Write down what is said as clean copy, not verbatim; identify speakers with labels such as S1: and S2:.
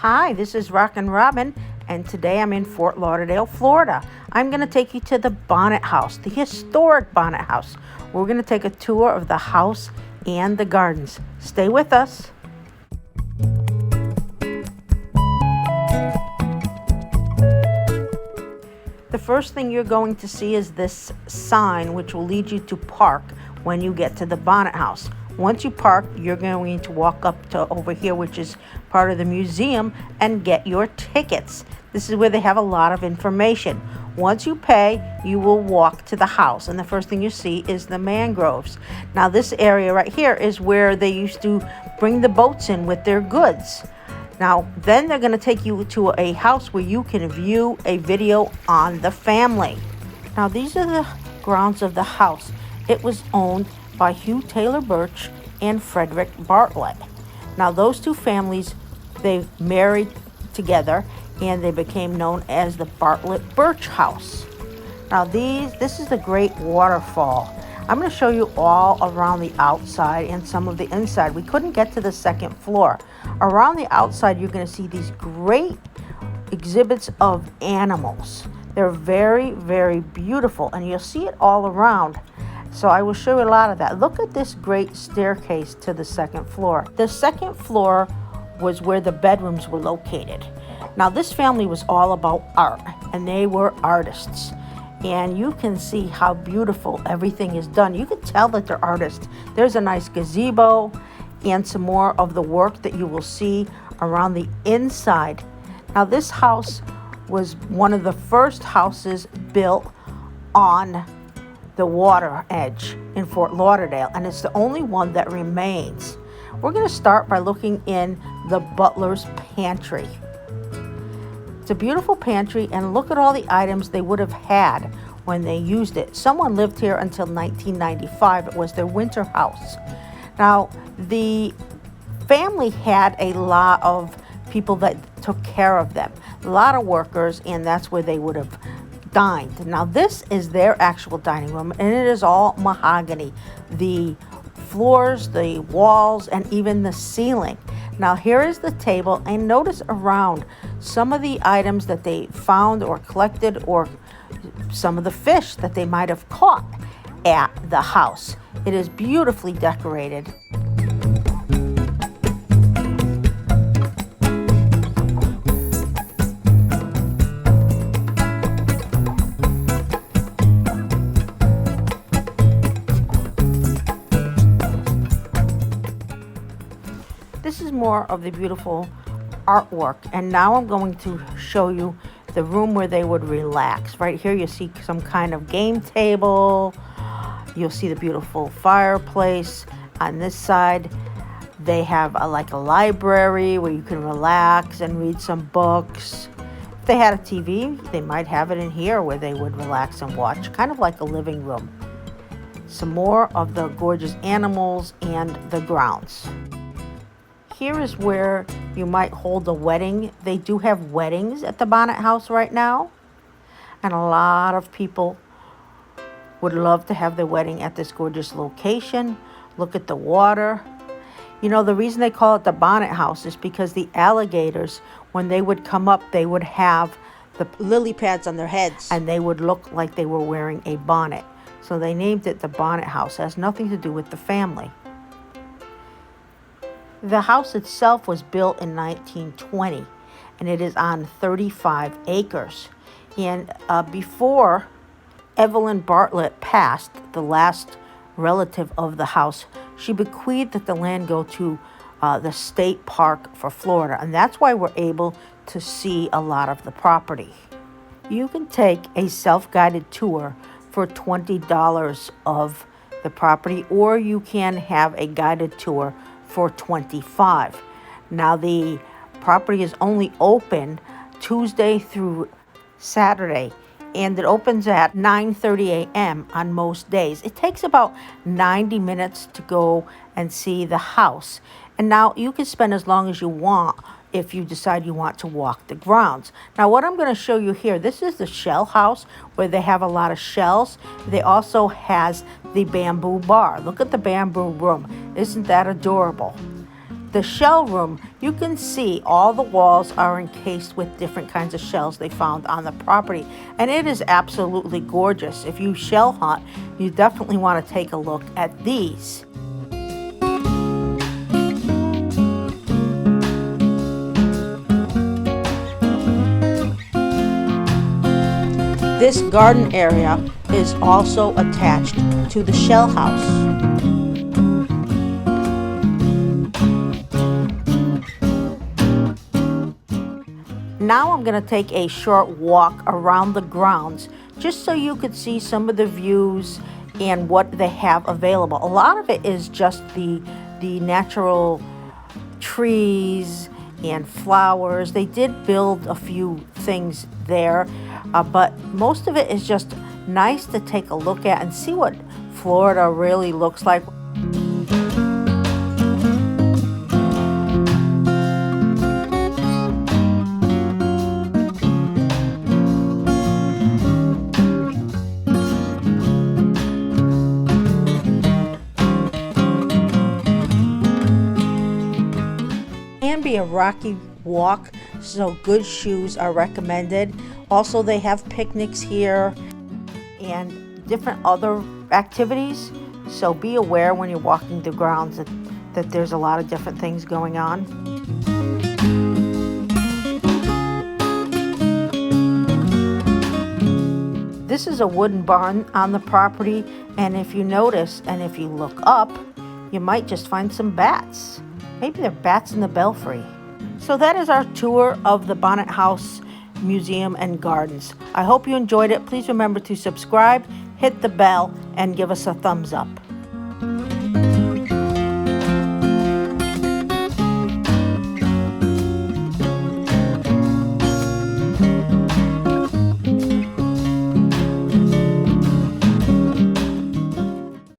S1: Hi, this is Rockin' Robin, and today I'm in Fort Lauderdale, Florida. I'm going to take you to the Bonnet House, the historic Bonnet House. We're going to take a tour of the house and the gardens. Stay with us. The first thing you're going to see is this sign, which will lead you to park when you get to the Bonnet House. Once you park, you're going to walk up to over here, which is part of the museum, and get your tickets. This is where they have a lot of information. Once you pay, you will walk to the house, and the first thing you see is the mangroves. Now, this area right here is where they used to bring the boats in with their goods. Now, then they're going to take you to a house where you can view a video on the family. Now, these are the grounds of the house. It was owned by Hugh Taylor Birch and Frederick Bartlett. Now, those two families, they married together and they became known as the Bartlett Birch House. Now, this is the great waterfall. I'm going to show you all around the outside and some of the inside. We couldn't get to the second floor. Around the outside, you're going to see these great exhibits of animals. They're very, very beautiful, and you'll see it all around. So I will show you a lot of that. Look at this great staircase to the second floor. The second floor was where the bedrooms were located. Now, this family was all about art, and they were artists. And you can see how beautiful everything is done. You can tell that they're artists. There's a nice gazebo and some more of the work that you will see around the inside. Now, this house was one of the first houses built on the water edge in Fort Lauderdale, and it's the only one that remains. We're going to start by looking in the butler's pantry. It's a beautiful pantry, and look at all the items they would have had when they used it. Someone lived here until 1995. It was their winter house. Now, the family had a lot of people that took care of them, a lot of workers, and that's where they would have dined. Now, this is their actual dining room, and it is all mahogany. The floors, the walls, and even the ceiling. Now, here is the table, and notice around some of the items that they found or collected, or some of the fish that they might have caught at the house. It is beautifully decorated. This is more of the beautiful artwork, and now I'm going to show you the room where they would relax. Right here you see some kind of game table. You'll see the beautiful fireplace. On this side they have like a library where you can relax and read some books. If they had a TV, they might have it in here where they would relax and watch, kind of like a living room. Some more of the gorgeous animals and the grounds. Here is where you might hold a wedding. They do have weddings at the Bonnet House right now, and a lot of people would love to have their wedding at this gorgeous location. Look at the water. You know, the reason they call it the Bonnet House is because the alligators, when they would come up, they would have the lily pads on their heads, and they would look like they were wearing a bonnet. So they named it the Bonnet House. It has nothing to do with the family. The house itself was built in 1920, and it is on 35 acres. And before Evelyn Bartlett passed, the last relative of the house, she bequeathed that the land go to the state park for Florida, and that's why we're able to see a lot of the property. You can take a self-guided tour for $20 of the property, or you can have a guided tour for $25. Now, the property is only open Tuesday through Saturday, and it opens at 9:30 a.m. on most days. It takes about 90 minutes to go and see the house. And now you can spend as long as you want if you decide you want to walk the grounds. Now, what I'm going to show you here, this is the shell house where they have a lot of shells. They also has the bamboo bar. Look at the bamboo room. Isn't that adorable? The shell room, you can see all the walls are encased with different kinds of shells they found on the property, and it is absolutely gorgeous. If you shell hunt, you definitely want to take a look at these. This garden area is also attached to the shell house. Now I'm going to take a short walk around the grounds just so you could see some of the views and what they have available. A lot of it is just the natural trees and flowers. They did build a few things there, but most of it is just nice to take a look at and see what Florida really looks like. Can be a rocky walk, so good shoes are recommended. Also, they have picnics here and different other activities, so be aware when you're walking the grounds that there's a lot of different things going on. This is a wooden barn on the property, and if you notice and if you look up, you might just find some bats. Maybe they're bats in the belfry. So that is our tour of the Bonnet House Museum and Gardens. I hope you enjoyed it. Please remember to subscribe, hit the bell, and give us a thumbs up.